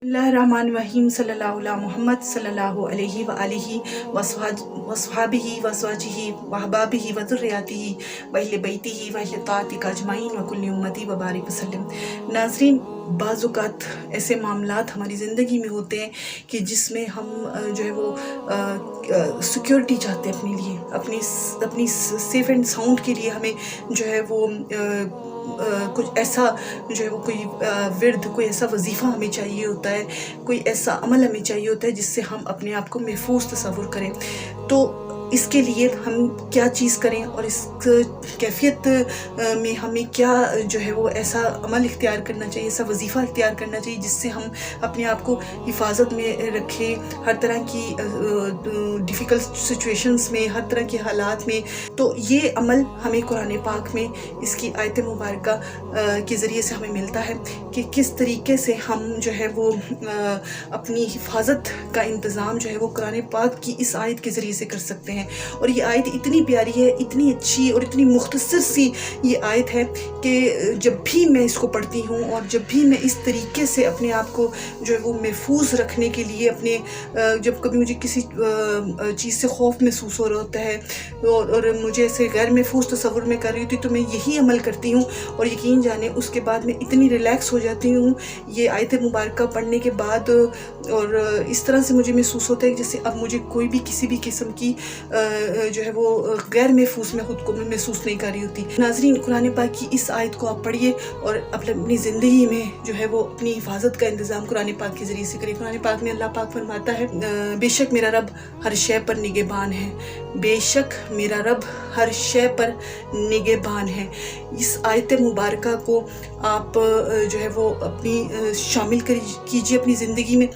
बिस्मिल्लाहिर्रहमानिर्रहीम सल्लल्लाहु अला मुहम्मद सल्लल्लाहु अलैहि व आलिहि वस्हाबिहि वज़वाजिहि व अहबाबिहि व ज़ुर्रिय्यातिहि व अहले बैतिहि व अहले ताअतिक अजमाइन व कुल्ली उम्मती व बारिक वसल्लम। नाज़रीन, बाज़ औक़ात ऐसे मामलात हमारी ज़िंदगी में होते हैं कि जिसमें हम जो है वो सिक्योरिटी चाहते हैं अपने लिए, अपनी सेफ़ एंड साउंड के लिए हमें जो है वो कुछ ऐसा जो है वो कोई विर्द, कोई ऐसा वजीफ़ा हमें चाहिए होता है, कोई ऐसा अमल हमें चाहिए होता है जिससे हम अपने आप को महफूज तसव्वुर करें। तो इसके लिए हम क्या चीज़ करें और इस कैफियत में हमें क्या जो है वो ऐसा अमल इख्तियार करना चाहिए, ऐसा वजीफ़ा इख्तियार करना चाहिए जिससे हम अपने आप को हिफाजत में रखें हर तरह की डिफ़िकल्ट सिचुएशंस में, हर तरह के हालात में। तो ये अमल हमें कुरान पाक में इसकी आयत मुबारका के ज़रिए से हमें मिलता है कि किस तरीके से हम जो है वो अपनी हिफाजत का इंतज़ाम जो है वो कुरान पाक की इस आयत के ज़रिए से कर सकते हैं। और ये आयत इतनी प्यारी है, इतनी अच्छी और इतनी मुख्तसर सी ये आयत है कि जब भी मैं इसको पढ़ती हूँ और जब भी मैं इस तरीके से अपने आप को जो है वो महफूज रखने के लिए अपने जब कभी मुझे किसी चीज़ से खौफ महसूस हो रहा होता है और मुझे ऐसे गैर महफूज तसव्वुर में कर रही होती तो मैं यही अमल करती हूँ और यकीन जाने उसके बाद मैं इतनी रिलैक्स हो जाती हूँ ये आयत मुबारका पढ़ने के बाद। और इस तरह से मुझे महसूस होता है कि जैसे अब मुझे कोई भी किसी भी किस्म की जो है वो गैर महफूज में खुद को मैं महसूस नहीं कर रही होती। नाज़रीन, कुरान पाक की इस आयत को आप पढ़िए और अपनी ज़िंदगी में जो है वो अपनी हिफाजत का इंतज़ाम कुरान पाक के ज़रिए से करिए। कुरान पाक में अल्लाह पाक फरमाता है, बेशक मेरा रब हर शय पर निगहबान है, बेशक मेरा रब हर शय पर निगहबान है। इस आयत मुबारका को आप जो है वो अपनी शामिल कीजिए अपनी ज़िंदगी में।